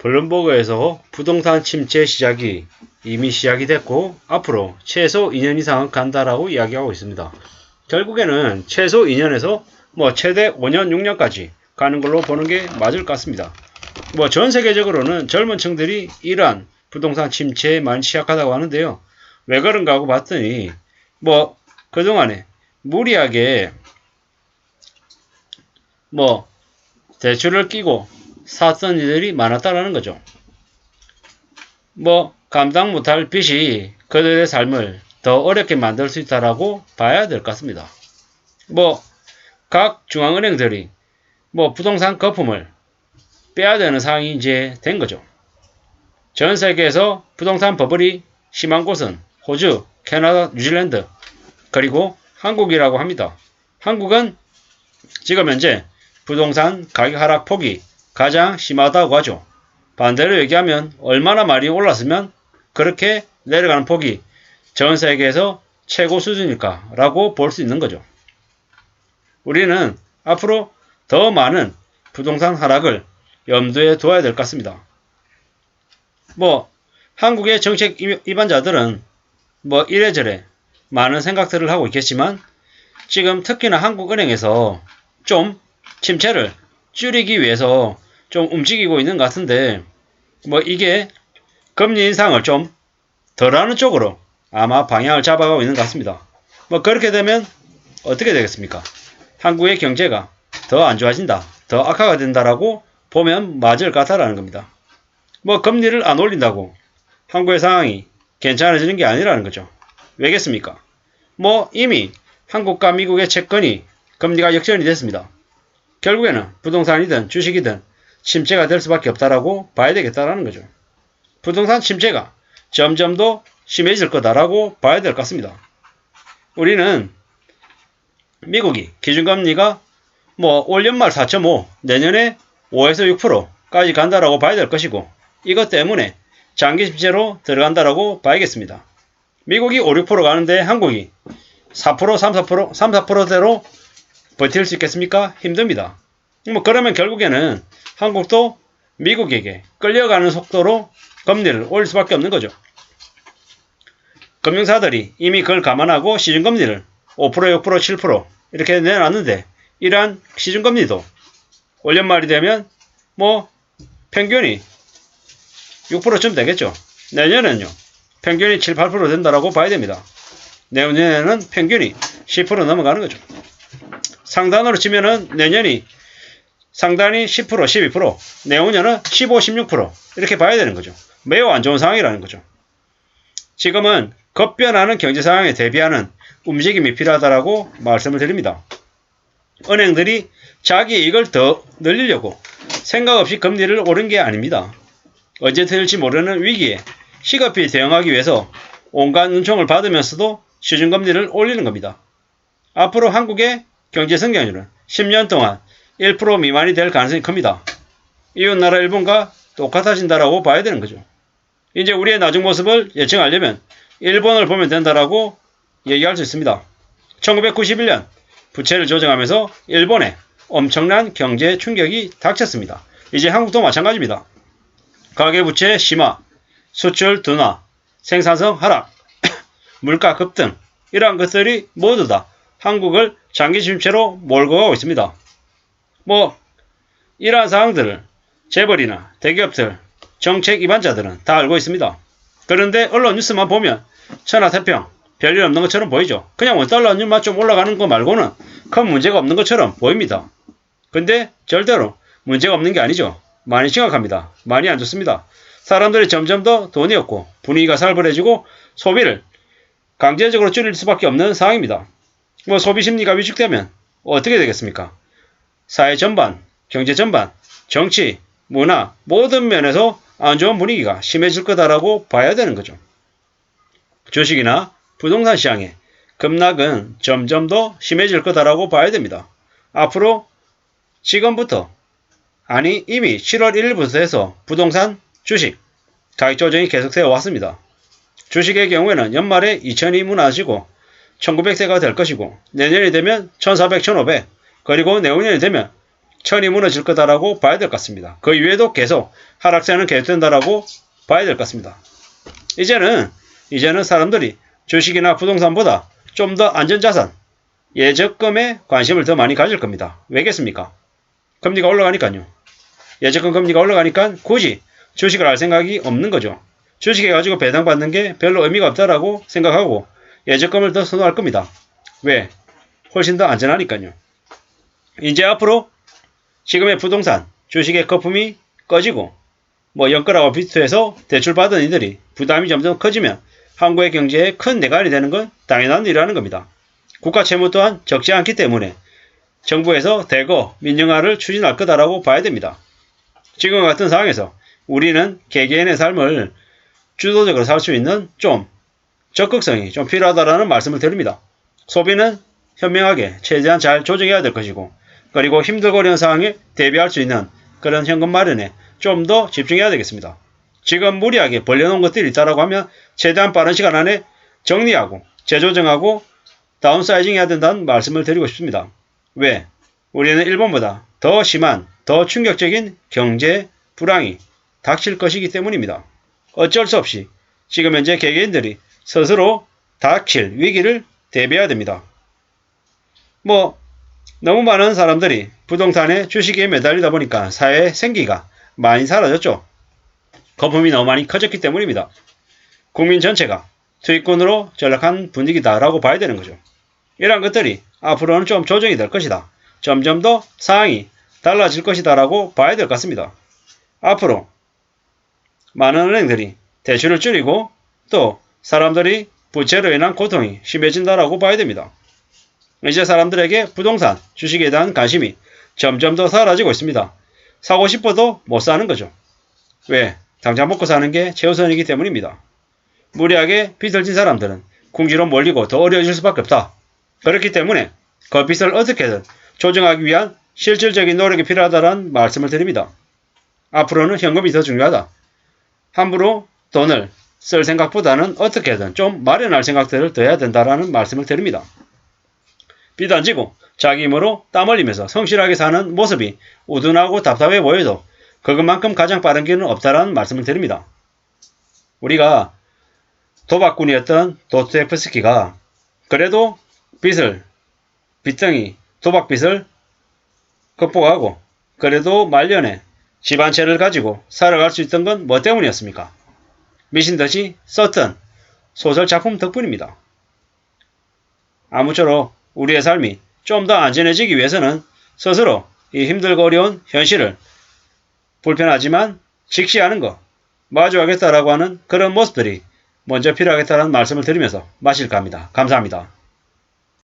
블룸버그에서 부동산 침체 시작이 이미 시작이 됐고 앞으로 최소 2년 이상은 간다라고 이야기하고 있습니다. 결국에는 최소 2년에서 최대 5년, 6년까지 가는 걸로 보는 게 맞을 것 같습니다. 전 세계적으로는 젊은 층들이 이러한 부동산 침체에 많이 취약하다고 하는데요. 왜 그런가 하고 봤더니 그동안에 무리하게 대출을 끼고 샀던 이들이 많았다라는 거죠. 감당 못할 빚이 그들의 삶을 더 어렵게 만들 수 있다라고 봐야 될 것 같습니다. 각 중앙은행들이 부동산 거품을 빼야 되는 상황이 이제 된 거죠. 전 세계에서 부동산 버블이 심한 곳은 호주, 캐나다, 뉴질랜드, 그리고 한국이라고 합니다. 한국은 지금 현재 부동산 가격 하락 폭이 가장 심하다고 하죠. 반대로 얘기하면 얼마나 많이 올랐으면 그렇게 내려가는 폭이 전 세계에서 최고 수준일까 라고 볼 수 있는 거죠. 우리는 앞으로 더 많은 부동산 하락을 염두에 둬야 될 것 같습니다. 한국의 정책 입안자들은 이래저래 많은 생각들을 하고 있겠지만 지금 특히나 한국은행에서 좀 침체를 줄이기 위해서 좀 움직이고 있는 것 같은데 이게 금리 인상을 좀 덜하는 쪽으로 아마 방향을 잡아가고 있는 것 같습니다. 그렇게 되면 어떻게 되겠습니까? 한국의 경제가 더 안 좋아진다, 더 악화가 된다라고 보면 맞을 것 같다라는 겁니다. 금리를 안 올린다고 한국의 상황이 괜찮아지는 게 아니라는 거죠. 왜겠습니까? 이미 한국과 미국의 채권이 금리가 역전이 됐습니다. 결국에는 부동산이든 주식이든 침체가 될 수밖에 없다라고 봐야 되겠다라는 거죠. 부동산 침체가 점점 더 심해질 거다라고 봐야 될 것 같습니다. 우리는 미국이 기준금리가 올 연말 4.5, 내년에 5에서 6%까지 간다라고 봐야 될 것이고 이것 때문에 장기 침체로 들어간다라고 봐야겠습니다. 미국이 5, 6% 가는데 한국이 4%, 3, 4%대로 버틸 수 있겠습니까? 힘듭니다. 그러면 결국에는 한국도 미국에게 끌려가는 속도로 금리를 올릴 수밖에 없는 거죠. 금융사들이 이미 그걸 감안하고 시중금리를 5%, 6%, 7% 이렇게 내놨는데 이러한 시중금리도 올 연말이 되면 평균이 6%쯤 되겠죠. 내년에는요. 평균이 7, 8% 된다라고 봐야 됩니다. 내년에는 평균이 10% 넘어가는 거죠. 상단으로 치면은 내년이 상단이 10%, 12%, 내후년은 15, 16% 이렇게 봐야 되는 거죠. 매우 안 좋은 상황이라는 거죠. 지금은 급변하는 경제 상황에 대비하는 움직임이 필요하다라고 말씀을 드립니다. 은행들이 자기 이익을 더 늘리려고 생각 없이 금리를 오른 게 아닙니다. 언제 터질지 모르는 위기에 시급히 대응하기 위해서 온갖 은총을 받으면서도 시중금리를 올리는 겁니다. 앞으로 한국의 경제 성장률은 10년 동안 1% 미만이 될 가능성이 큽니다. 이웃나라 일본과 똑같아진다라고 봐야 되는 거죠. 이제 우리의 나중 모습을 예측하려면 일본을 보면 된다라고 얘기할 수 있습니다. 1991년 부채를 조정하면서 일본에 엄청난 경제 충격이 닥쳤습니다. 이제 한국도 마찬가지입니다. 가계부채 심화, 수출 둔화, 생산성 하락, 물가 급등 이러한 것들이 모두 다 한국을 장기 침체로 몰고 가고 있습니다. 이러한 상황들을 재벌이나 대기업들, 정책 입안자들은 다 알고 있습니다. 그런데 언론 뉴스만 보면 천하태평, 별일 없는 것처럼 보이죠. 그냥 원달러 환율만 좀 올라가는 거 말고는 큰 문제가 없는 것처럼 보입니다. 근데 절대로 문제가 없는 게 아니죠. 많이 심각합니다. 많이 안 좋습니다. 사람들이 점점 더 돈이 없고 분위기가 살벌해지고 소비를 강제적으로 줄일 수밖에 없는 상황입니다. 소비 심리가 위축되면 어떻게 되겠습니까? 사회 전반, 경제 전반, 정치, 문화 모든 면에서 안 좋은 분위기가 심해질 거다라고 봐야 되는 거죠. 주식이나 부동산 시장의 급락은 점점 더 심해질 거다라고 봐야 됩니다. 앞으로 지금부터 이미 7월 1일부터 해서 부동산, 주식 가격 조정이 계속되어 왔습니다. 주식의 경우에는 연말에 2000이 무너지고 1900세가 될 것이고 내년이 되면 1400, 1500 그리고 내후년이 되면 천이 무너질 거다라고 봐야 될 것 같습니다. 그 이외에도 계속 하락세는 계속된다라고 봐야 될 것 같습니다. 이제는 사람들이 주식이나 부동산보다 좀 더 안전자산, 예적금에 관심을 더 많이 가질 겁니다. 왜겠습니까? 금리가 올라가니까요. 예적금 금리가 올라가니까 굳이 주식을 할 생각이 없는 거죠. 주식해가지고 배당받는 게 별로 의미가 없다라고 생각하고 예적금을 더 선호할 겁니다. 왜? 훨씬 더 안전하니까요. 이제 앞으로 지금의 부동산, 주식의 거품이 꺼지고 연끌하고 비슷해서 대출받은 이들이 부담이 점점 커지면 한국의 경제에 큰 내관이 되는 건 당연한 일이라는 겁니다. 국가 채무 또한 적지 않기 때문에 정부에서 대거 민영화를 추진할 거다라고 봐야 됩니다. 지금 같은 상황에서 우리는 개개인의 삶을 주도적으로 살 수 있는 좀 적극성이 좀 필요하다라는 말씀을 드립니다. 소비는 현명하게 최대한 잘 조정해야 될 것이고, 그리고 힘들고 어려운 상황에 대비할 수 있는 그런 현금 마련에 좀 더 집중해야 되겠습니다. 지금 무리하게 벌려놓은 것들이 있다라고 하면 최대한 빠른 시간 안에 정리하고 재조정하고 다운사이징 해야 된다는 말씀을 드리고 싶습니다. 왜? 우리는 일본보다 더 심한, 더 충격적인 경제 불황이 닥칠 것이기 때문입니다. 어쩔 수 없이 지금 현재 개개인들이 스스로 닥칠 위기를 대비해야 됩니다. 너무 많은 사람들이 부동산에 주식에 매달리다 보니까 사회의 생기가 많이 사라졌죠. 거품이 너무 많이 커졌기 때문입니다. 국민 전체가 투기꾼으로 전락한 분위기다라고 봐야 되는 거죠. 이러한 것들이 앞으로는 좀 조정이 될 것이다. 점점 더 상황이 달라질 것이다 라고 봐야 될 것 같습니다. 앞으로 많은 은행들이 대출을 줄이고 또 사람들이 부채로 인한 고통이 심해진다라고 봐야 됩니다. 이제 사람들에게 부동산, 주식에 대한 관심이 점점 더 사라지고 있습니다. 사고 싶어도 못 사는 거죠. 왜? 당장 먹고 사는 게 최우선이기 때문입니다. 무리하게 빚을 진 사람들은 궁지로 몰리고 더 어려워질 수밖에 없다. 그렇기 때문에 그 빚을 어떻게든 조정하기 위한 실질적인 노력이 필요하다는 말씀을 드립니다. 앞으로는 현금이 더 중요하다. 함부로 돈을 쓸 생각보다는 어떻게든 좀 마련할 생각들을 더 해야 된다는 말씀을 드립니다. 빚 안 지고 자기 힘으로 땀 흘리면서 성실하게 사는 모습이 우둔하고 답답해 보여도 그것만큼 가장 빠른 길은 없다라는 말씀을 드립니다. 우리가 도박꾼이었던 도스토옙스키가 그래도 빚덩이, 도박빚을 극복하고 그래도 말년에 집 한 채를 가지고 살아갈 수 있던 건 뭐 때문이었습니까? 미친듯이 썼던 소설 작품 덕분입니다. 아무쪼록 우리의 삶이 좀 더 안전해지기 위해서는 스스로 이 힘들고 어려운 현실을 불편하지만 직시하는 것, 마주하겠다라고 하는 그런 모습들이 먼저 필요하겠다는 말씀을 드리면서 마칠까 합니다. 감사합니다.